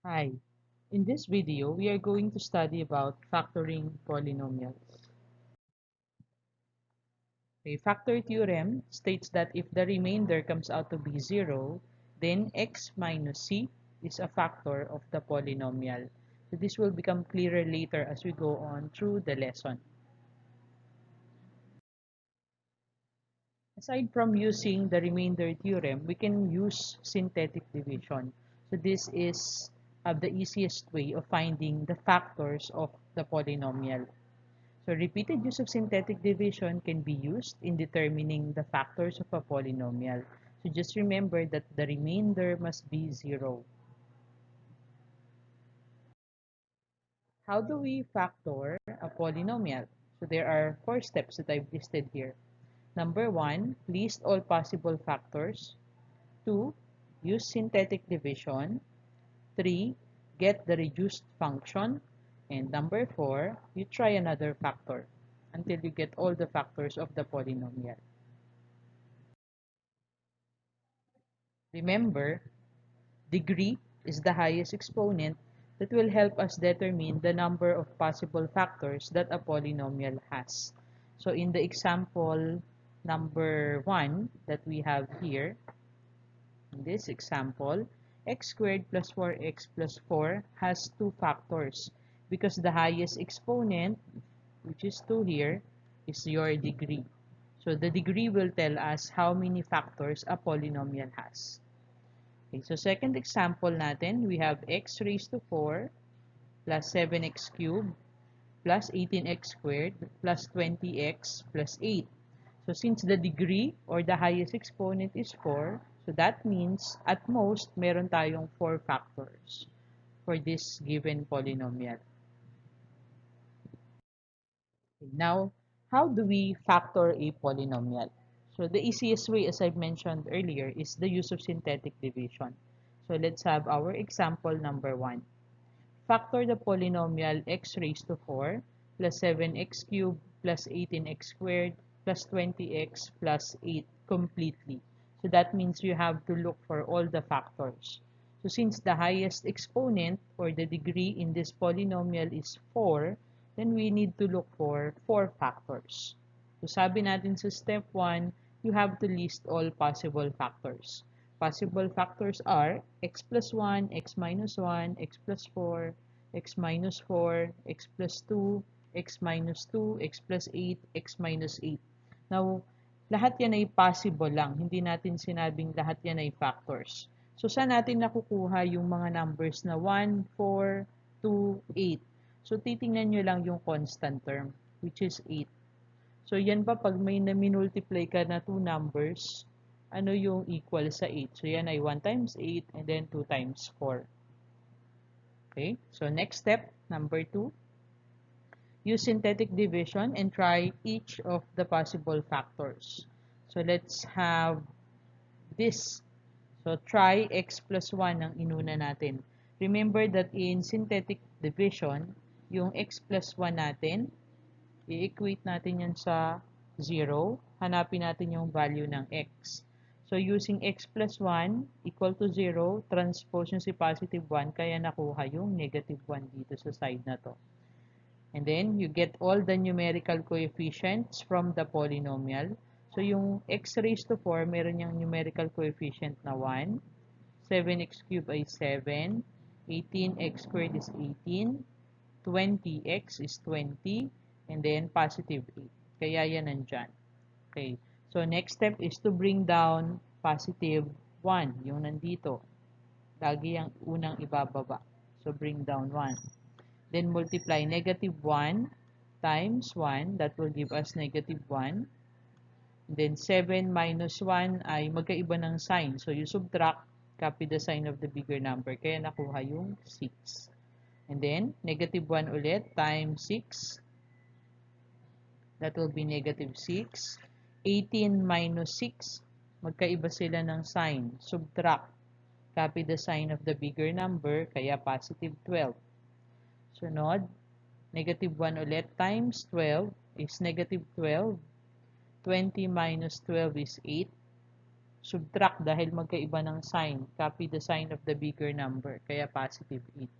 Hi, in this video, we are going to study about factoring polynomials. A factor theorem states that if the remainder comes out to be 0, then x minus c is a factor of the polynomial. So this will become clearer later as we go on through the lesson. Aside from using the remainder theorem, we can use synthetic division. So this is the easiest way of finding the factors of the polynomial. So repeated use of synthetic division can be used in determining the factors of a polynomial. So just remember that the remainder must be 0. How do we factor a polynomial? So there are 4 steps that I've listed here. Number 1, list all possible factors. 2, use synthetic division. 3, get the reduced function. And number 4, you try another factor until you get all the factors of the polynomial. Remember, degree is the highest exponent that will help us determine the number of possible factors that a polynomial has. So in the example number 1 that we have here, in this example, x squared plus 4x plus 4 has 2 factors because the highest exponent, which is 2 here, is your degree. So the degree will tell us how many factors a polynomial has. Okay, so second example natin, we have x raised to 4 plus 7x cubed plus 18x squared plus 20x plus 8. So since the degree or the highest exponent is 4, so that means at most meron tayong 4 factors for this given polynomial. Okay, now, how do we factor a polynomial? So the easiest way, as I mentioned earlier, is the use of synthetic division. So let's have our example number 1. Factor the polynomial x raised to 4 plus 7x cubed plus 18x squared plus 20x plus 8 completely. So that means you have to look for all the factors. So since the highest exponent or the degree in this polynomial is 4, then we need to look for 4 factors. So sabi natin sa step 1, you have to list all possible factors. Possible factors are x plus 1, x minus 1, x plus 4, x minus 4, x plus 2, x minus 2, x plus 8, x minus 8. Now, lahat yan ay possible lang. Hindi natin sinabing lahat yan ay factors. So, saan natin nakukuha yung mga numbers na 1, 4, 2, 8? So, titingnan nyo lang yung constant term, which is 8. So, yan pa pag may na-multiply ka na 2 numbers, ano yung equal sa 8? So, yan ay 1 times 8 and then 2 times 4. Okay, so next step, number 2, use synthetic division and try each of the possible factors. So let's have this. So try x plus 1 ang inuna natin. Remember that in synthetic division, yung x plus 1 natin, i-equate natin yan sa 0. Hanapin natin yung value ng x. So using x plus 1 equal to 0, transpose nyo si positive 1, kaya nakuha yung negative 1 dito sa side na to. And then, you get all the numerical coefficients from the polynomial. So, yung x raised to 4, meron yung numerical coefficient na 1. 7x cubed ay 7. 18x squared is 18. 20x is 20. And then, positive 8. Kaya yan nandyan. Okay. So, next step is to bring down positive 1. Yung nandito. Lagi yung unang ibababa. So, bring down 1. Then multiply negative 1 times 1. That will give us negative 1. Then 7 minus 1 ay magkaiba ng sign. So you subtract, copy the sign of the bigger number. Kaya nakuha yung 6. And then negative 1 ulit times 6. That will be negative 6. 18 minus 6. Magkaiba sila ng sign. Subtract, copy the sign of the bigger number. Kaya positive 12. Sunod, negative 1 ulit times 12 is negative 12. 20 minus 12 is 8. subtract dahil magkaiba ng sign. Copy the sign of the bigger number, kaya positive 8.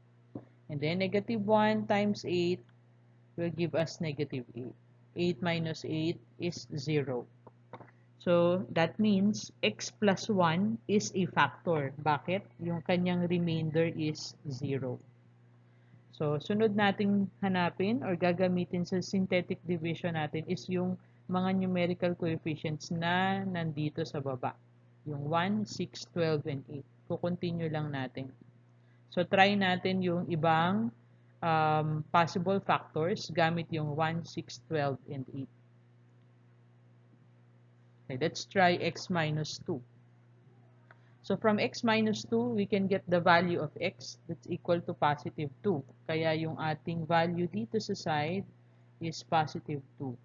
And then negative 1 times 8 will give us negative 8. 8 minus 8 is 0. So, that means x plus 1 is a factor. Bakit? Yung kanyang remainder is 0. So, sunod nating hanapin or gagamitin sa synthetic division natin is yung mga numerical coefficients na nandito sa baba. Yung 1, 6, 12, and 8. Kukontinue lang natin. So, try natin yung ibang possible factors gamit yung 1, 6, 12, and 8. Okay, let's try x minus 2. So from x minus 2, we can get the value of x that's equal to positive 2. Kaya yung ating value dito sa side is positive 2.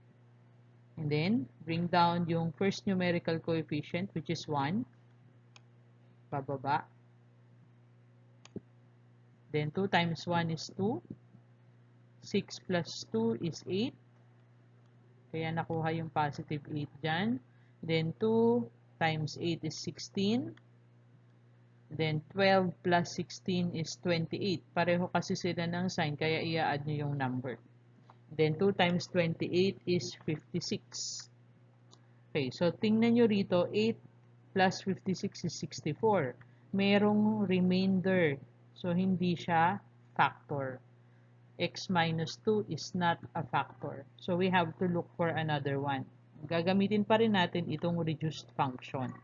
And then, bring down yung first numerical coefficient, which is 1. Pababa. Then 2 times 1 is 2. 6 plus 2 is 8. Kaya nakuha yung positive 8 dyan. Then 2 times 8 is 16. Then 12 plus 16 is 28. Pareho kasi sila ng sign, kaya i-add nyo yung number. Then 2 times 28 is 56. Okay, so tingnan nyo rito, 8 plus 56 is 64. Merong remainder. So hindi siya factor. X minus 2 is not a factor. So we have to look for another one. Gagamitin pa rin natin itong reduced function.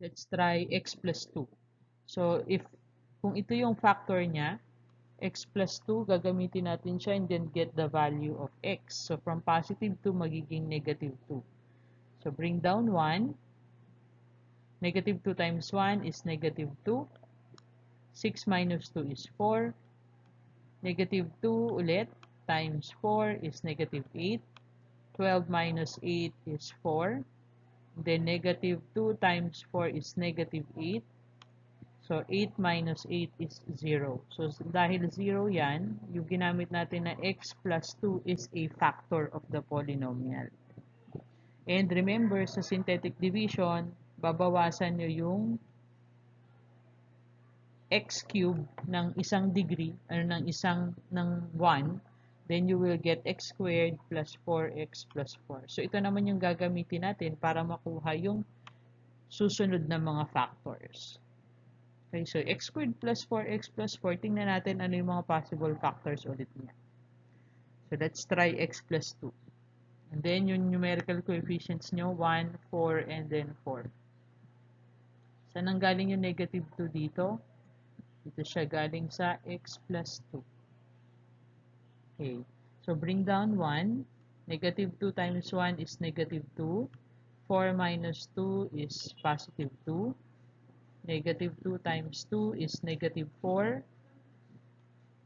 Let's try x plus 2. So, kung ito yung factor niya, x plus 2, gagamitin natin siya and then get the value of x. So, from positive 2, magiging negative 2. So, bring down 1. Negative 2 times 1 is negative 2. 6 minus 2 is 4. Negative 2 ulit times 4 is negative 8. 12 minus 8 is 4. Then negative 2 times 4 is negative 8. So 8 minus 8 is 0. So dahil 0 yan, yung ginamit natin na x plus 2 is a factor of the polynomial. And remember, sa synthetic division, babawasan nyo yung x cube ng isang degree, ng 1, then you will get x squared plus 4x plus 4. So, ito naman yung gagamitin natin para makuha yung susunod na mga factors. Okay, so x squared plus 4x plus 4, tingnan natin ano yung mga possible factors ulit niya. So, let's try x plus 2. And then, yung numerical coefficients nyo, 1, 4, and then 4. Saan ang galing yung negative 2 dito? Dito siya galing sa x plus 2. Okay, so bring down 1. Negative 2 times 1 is negative 2. 4 minus 2 is positive 2. Negative 2 times 2 is negative 4.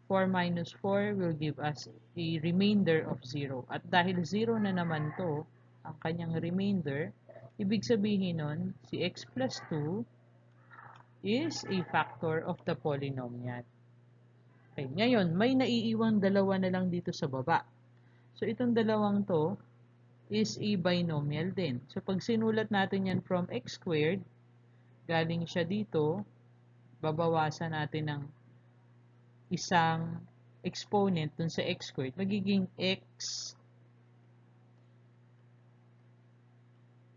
4 minus 4 will give us a remainder of 0. At dahil 0 na naman to, ang kanyang remainder, ibig sabihin nun, si x plus 2 is a factor of the polynomial. Okay, ngayon, may naiiwang dalawa na lang dito sa baba. So, itong dalawang to is a binomial din. So, pag sinulat natin yan from x squared, galing siya dito, babawasan natin ng isang exponent dun sa x squared, magiging x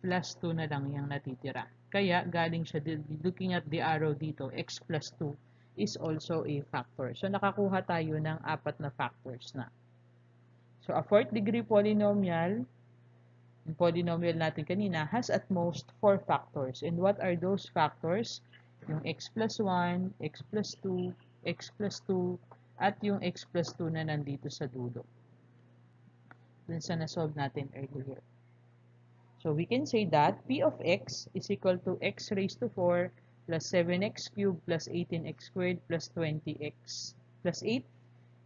plus 2 na lang yung natitira. Kaya, galing siya, looking at the arrow dito, x plus 2 is also a factor. So, nakakuha tayo ng 4 na factors na. So, a 4th degree polynomial, yung polynomial natin kanina, has at most 4 factors. And what are those factors? Yung x plus 1, x plus 2, x plus 2, at yung x plus 2 na nandito sa dulo. Dun sa na-solve natin earlier. So, we can say that p of x is equal to x raised to 4 plus 7x cubed plus 18x squared plus 20x plus 8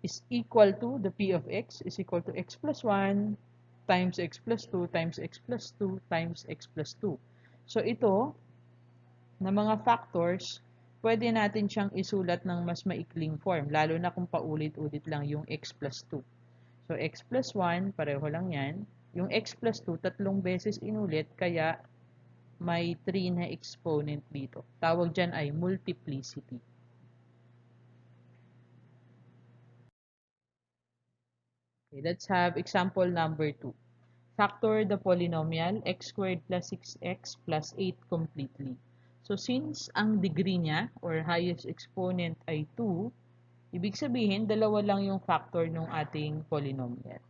is equal to the p of x is equal to x plus 1 times x plus 2 times x plus 2 times x plus 2. So, ito, na mga factors, pwede natin siyang isulat ng mas maikling form, lalo na kung paulit-ulit lang yung x plus 2. So, x plus 1, pareho lang yan, Yung x plus 2, tatlong beses inulit, kaya may 3 na exponent dito. Tawag dyan ay multiplicity. Okay, let's have example number 2. Factor the polynomial x squared plus 6x plus 8 completely. So, since ang degree niya or highest exponent ay 2, ibig sabihin, dalawa lang yung factor ng ating polynomial.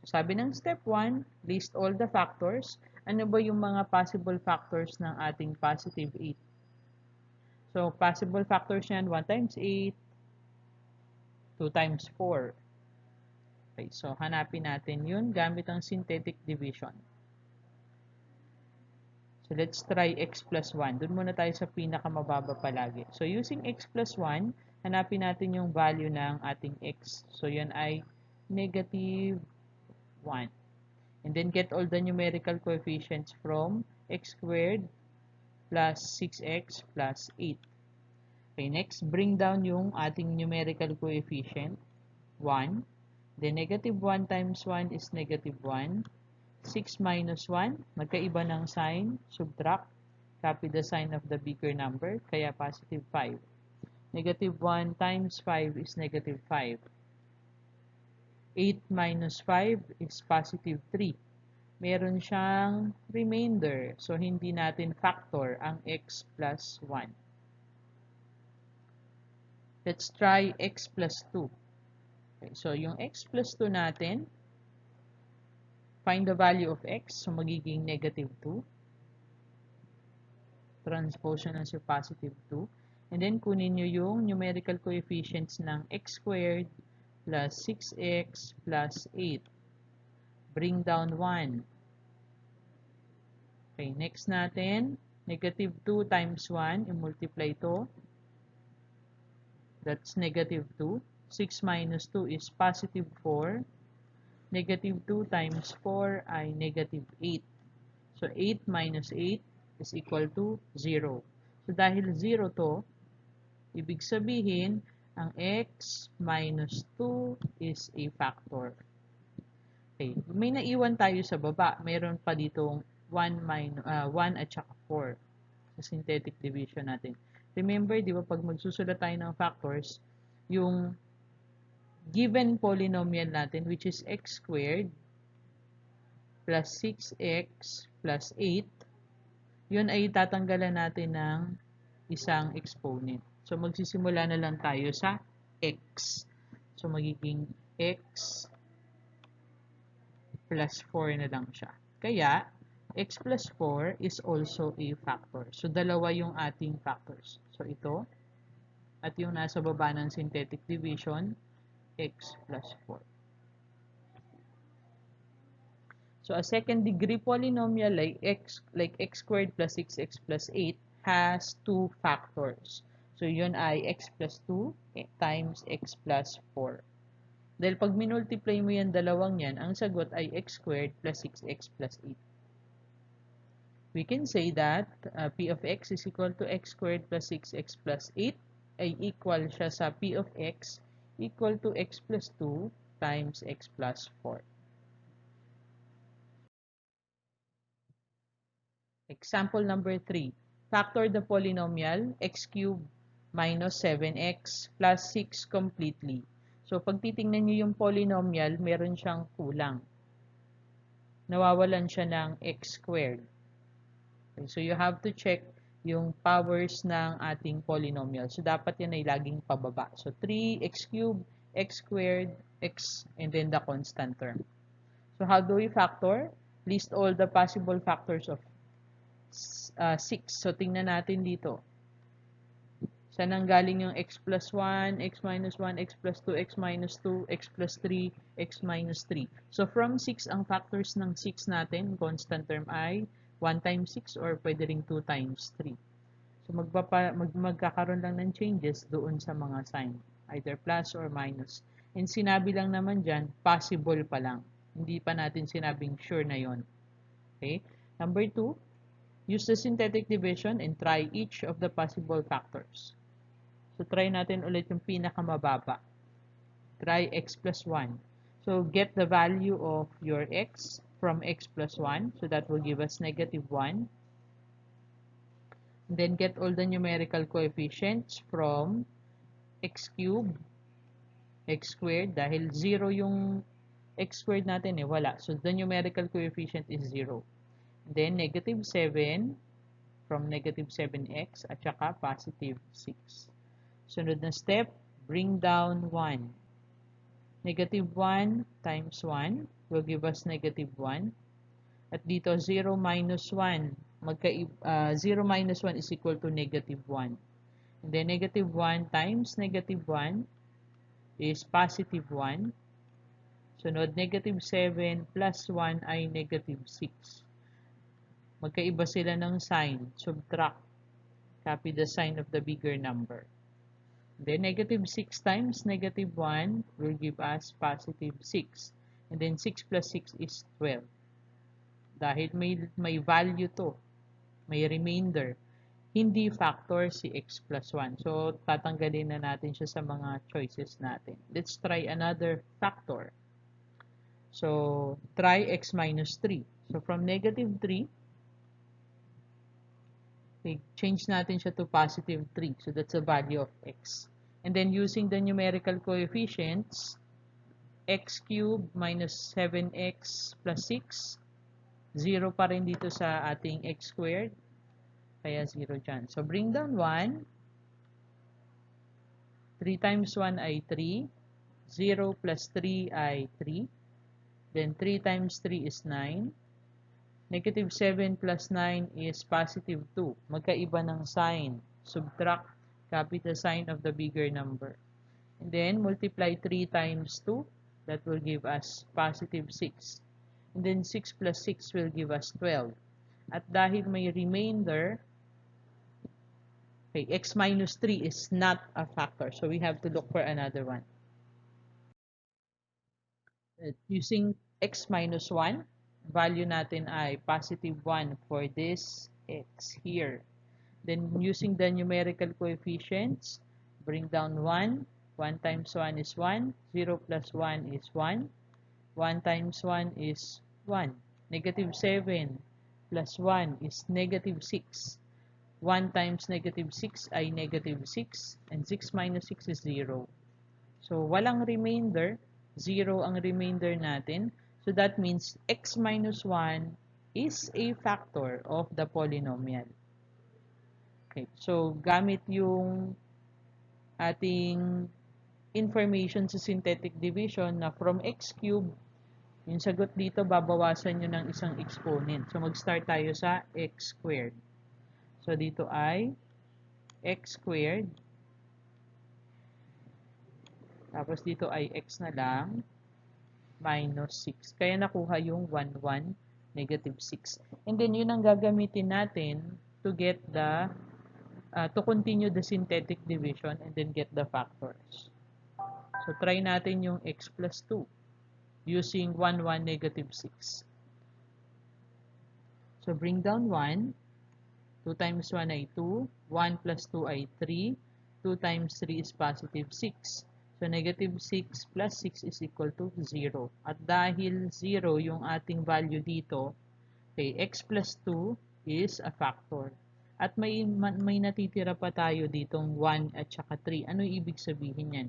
So, sabi ng step 1, list all the factors. Ano ba yung mga possible factors ng ating positive 8? So, possible factors yan, 1 times 8, 2 times 4. Okay, so hanapin natin yun gamit ang synthetic division. So, let's try x plus 1. Doon muna tayo sa pinakamababa palagi. So, using x plus 1, hanapin natin yung value ng ating x. So, yan ay negative 1. And then, get all the numerical coefficients from x squared plus 6x plus 8. Okay, next, bring down yung ating numerical coefficient, 1. Then, negative 1 times 1 is negative 1. 6 minus 1, magkaiba ng sign, subtract, copy the sign of the bigger number, kaya positive 5. Negative 1 times 5 is negative 5. 8 minus 5 is positive 3. Meron siyang remainder, so hindi natin factor ang x plus 1. Let's try x plus 2. Okay, so, yung x plus 2 natin, find the value of x. So, magiging negative 2. Transpose na sa positive 2. And then, kunin nyo yung numerical coefficients ng x squared plus 6x plus 8. Bring down 1. Okay, next natin, negative 2 times 1, i-multiply ito. That's negative 2. 6 minus 2 is positive 4. Negative 2 times 4 ay negative 8. So, 8 minus 8 is equal to 0. So, dahil 0 to, ibig sabihin, ang x minus 2 is a factor. Okay, may naiwan tayo sa baba. Meron pa ditong 1 at saka 4 sa synthetic division natin. Remember, di ba, pag magsusulat tayo ng factors, yung given polynomial natin, which is x squared plus 6x plus 8, yun ay tatanggalan natin ng isang exponent. So, magsisimula na lang tayo sa x. So, magiging x plus 4 na lang siya. Kaya, x plus 4 is also a factor. So, dalawa yung ating factors. So, ito, at yung nasa baba ng synthetic division, x plus 4. So, a second degree polynomial like x squared plus 6x plus 8 has two factors. So, yun ay x plus 2 times x plus 4. Dahil pag minultiply mo yan dalawang yan, ang sagot ay x squared plus 6x plus 8. We can say that p of x is equal to x squared plus 6x plus 8 ay equal siya sa p of x equal to x plus 2 times x plus 4. Example number 3. Factor the polynomial x cubed minus 7x plus 6 completely. So, pag titingnan nyo yung polynomial, meron siyang kulang. Nawawalan siya ng x squared. Okay, so, you have to check yung powers ng ating polynomial. So, dapat yan ay laging pababa. So, 3x cubed, x squared, x, and then the constant term. So, how do we factor? List all the possible factors of 6. So, tingnan natin dito. Saan ang galing yung x plus 1, x minus 1, x plus 2, x minus 2, x plus 3, x minus 3. So, from 6, ang factors ng 6 natin, constant term ay 1 times 6 or pwede ring 2 times 3. So, magkakaroon lang ng changes doon sa mga sign. Either plus or minus. And sinabi lang naman dyan, possible pa lang. Hindi pa natin sinabing sure na yon. Okay? Number 2, use the synthetic division and try each of the possible factors. So, try natin ulit yung pinakamababa. Try x plus 1. So get the value of your x from x plus 1. So that will give us negative 1. Then get all the numerical coefficients from x cubed, x squared. Dahil 0 yung x squared natin wala. So the numerical coefficient is 0. Then negative 7 from negative 7x at saka positive 6. Sunod na step, bring down 1. Negative 1 times 1 will give us negative 1. At dito, 0 minus 1. 0 minus 1 is equal to negative 1. And then negative 1 times negative 1 is positive 1. Sunod, negative 7 plus 1 ay negative 6. Magkaiba sila ng sign. Subtract. Copy the sign of the bigger number. Then negative 6 times negative 1 will give us positive 6. And then 6 plus 6 is 12. Dahil may value to, may remainder, hindi factor si x plus 1. So, tatanggalin na natin siya sa mga choices natin. Let's try another factor. So, try x minus 3. So, from negative 3, change natin siya to positive 3. So, that's the value of x. And then, using the numerical coefficients, x cubed minus 7x plus 6, 0 pa rin dito sa ating x squared. Kaya 0 dyan. So, bring down 1. 3 times 1 ay 3. 0 plus 3 ay 3. Then, 3 times 3 is 9. Negative 7 plus 9 is positive 2. Magkaiba ng sign. Subtract. Copy the sign of the bigger number. And then, multiply 3 times 2. That will give us positive 6. And then, 6 plus 6 will give us 12. At dahil may remainder, okay, x minus 3 is not a factor. So, we have to look for another one. Using x minus 1, value natin ay positive 1 for this x here. Then, using the numerical coefficients, bring down 1. 1 times 1 is 1. 0 plus 1 is 1. 1 times 1 is 1. Negative 7 plus 1 is negative 6. 1 times negative 6 ay negative 6. And 6 minus 6 is 0. So, walang remainder. 0 ang remainder natin. So, that means x minus 1 is a factor of the polynomial. Okay. So, gamit yung ating information sa synthetic division na from x cubed, yung sagot dito, babawasan nyo ng isang exponent. So, mag-start tayo sa x squared. So, dito ay x squared. Tapos, dito ay x na lang minus 6. Kaya nakuha yung 1, 1, negative 6. And then, yun ang gagamitin natin to get the, to continue the synthetic division and then get the factors. So, try natin yung x plus 2 using 1, 1, negative 6. So, bring down 1. 2 times 1 ay 2. 1 plus 2 ay 3. 2 times 3 is positive 6. So, negative 6 plus 6 is equal to 0. At dahil 0 yung ating value dito, okay, x plus 2 is a factor. At may natitira pa tayo ditong 1 at saka 3. Ano ibig sabihin yan?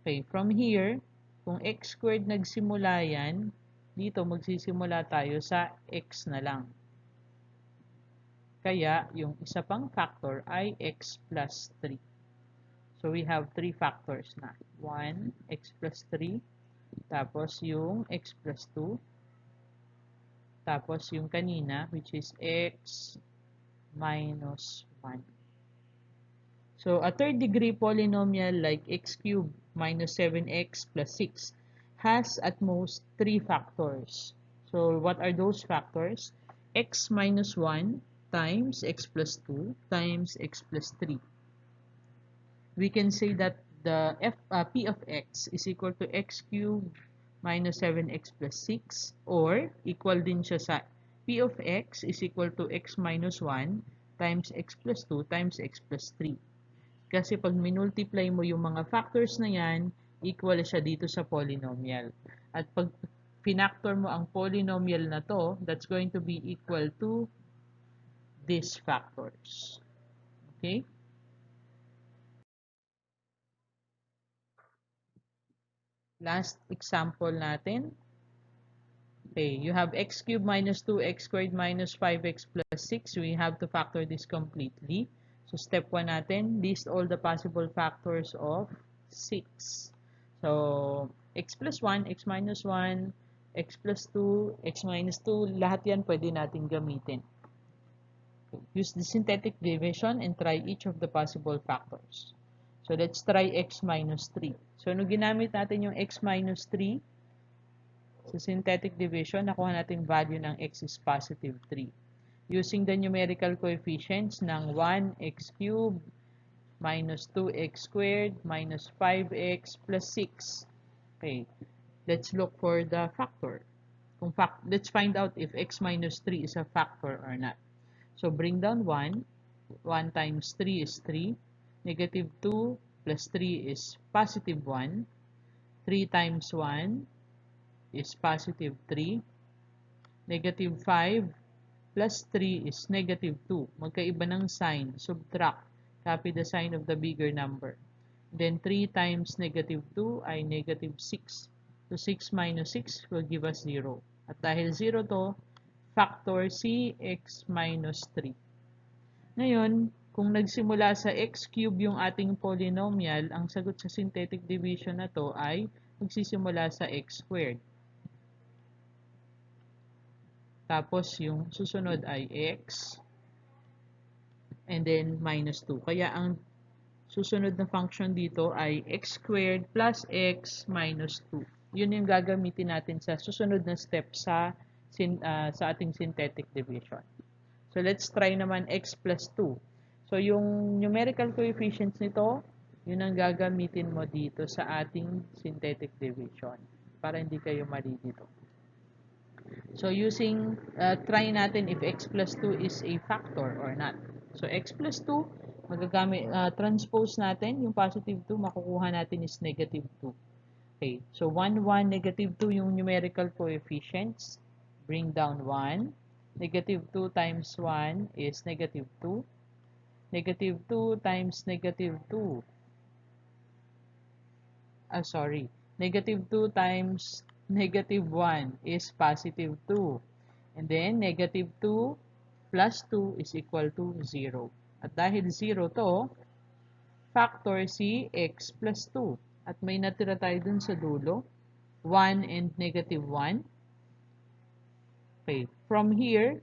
Okay, from here, kung x squared nagsimula yan, dito magsisimula tayo sa x na lang. Kaya, yung isa pang factor ay x plus 3. So, we have 3 factors na. 1, x plus 3. Tapos, yung x plus 2. Tapos, yung kanina, which is x minus 1. So, a third degree polynomial like x cubed minus 7x plus 6 has at most 3 factors. So, what are those factors? X minus 1 times x plus 2 times x plus 3. We can say that the p of x is equal to x cubed minus 7x plus 6, or equal din siya sa p of x is equal to x minus 1 times x plus 2 times x plus 3. Kasi pag minultiply mo yung mga factors na yan, equal siya dito sa polynomial. At pag pinactor mo ang polynomial na to, that's going to be equal to these factors. Okay? Last example natin. Okay, you have x cubed minus 2x squared minus 5x plus 6. We have to factor this completely. So step 1 natin, list all the possible factors of 6. So x plus 1, x minus 1, x plus 2, x minus 2, lahat yan pwede natin gamitin. Okay. Use the synthetic division and try each of the possible factors. So let's try x minus 3. So nung ginamit natin yung x minus 3, sa synthetic division, nakuha natin value ng x is positive 3. Using the numerical coefficients ng 1x cubed minus 2x squared minus 5x plus 6. Okay, let's look for the factor. Let's find out if x minus 3 is a factor or not. So bring down 1. 1 times 3 is 3. Negative 2 plus 3 is positive 1. 3 times 1 is positive 3. Negative 5 plus 3 is negative 2. Magkaiba ng sign. Subtract. Copy the sign of the bigger number. Then 3 times negative 2 ay negative 6. So 6 minus 6 will give us 0. At dahil 0 to, factor si x minus 3. Ngayon, kung nagsimula sa x cube yung ating polynomial, ang sagot sa synthetic division na to ay magsisimula sa x squared. Tapos, yung susunod ay x. And then, minus 2. Kaya, ang susunod na function dito ay x squared plus x minus 2. Yun yung gagamitin natin sa susunod na step sa ating synthetic division. So, let's try naman x plus 2. So, yung numerical coefficients nito, yun ang gagamitin mo dito sa ating synthetic division. Para hindi kayo mali dito. So, try natin if x plus 2 is a factor or not. So, x plus 2, transpose natin yung positive 2, makukuha natin is negative 2. Okay, so 1, 1, negative 2 yung numerical coefficients. Bring down 1. Negative 2 times 1 is negative 2. Negative 2 times negative 2. Negative 2 times negative 1 is positive 2. And then, negative 2 plus 2 is equal to 0. At dahil 0 to, factor si x plus 2. At may natira tayo dun sa dulo, 1 and negative 1. Okay, from here,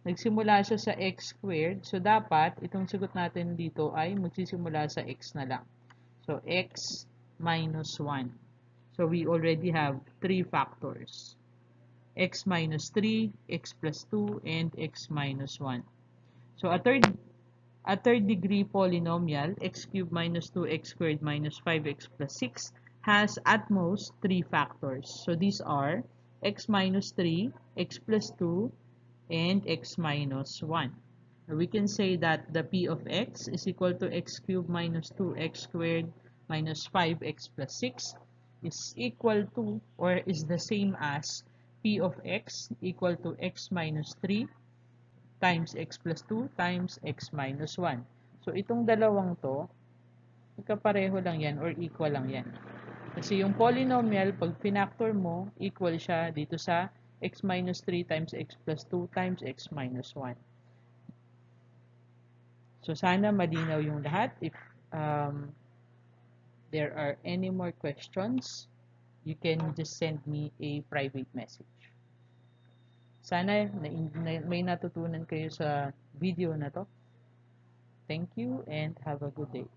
nagsimula siya sa x squared. So, dapat, itong sagot natin dito ay magsisimula sa x na lang. So, x minus 1. So, we already have 3 factors. X minus 3, x plus 2, and x minus 1. So, a third degree polynomial, x cubed minus 2x squared minus 5x plus 6, has at most 3 factors. So, these are x minus 3, x plus 2, and x minus 1. We can say that the p of x is equal to x cubed minus 2x squared minus 5x plus 6 is equal to or is the same as p of x equal to x minus 3 times x plus 2 times x minus 1. So, itong dalawang to, magkapareho lang yan or equal lang yan. Kasi yung polynomial, pag pinactor mo, equal siya dito sa x minus 3 times x plus 2 times x minus 1. So, sana malinaw yung lahat. If there are any more questions, you can just send me a private message. Sana may natutunan kayo sa video na to. Thank you and have a good day.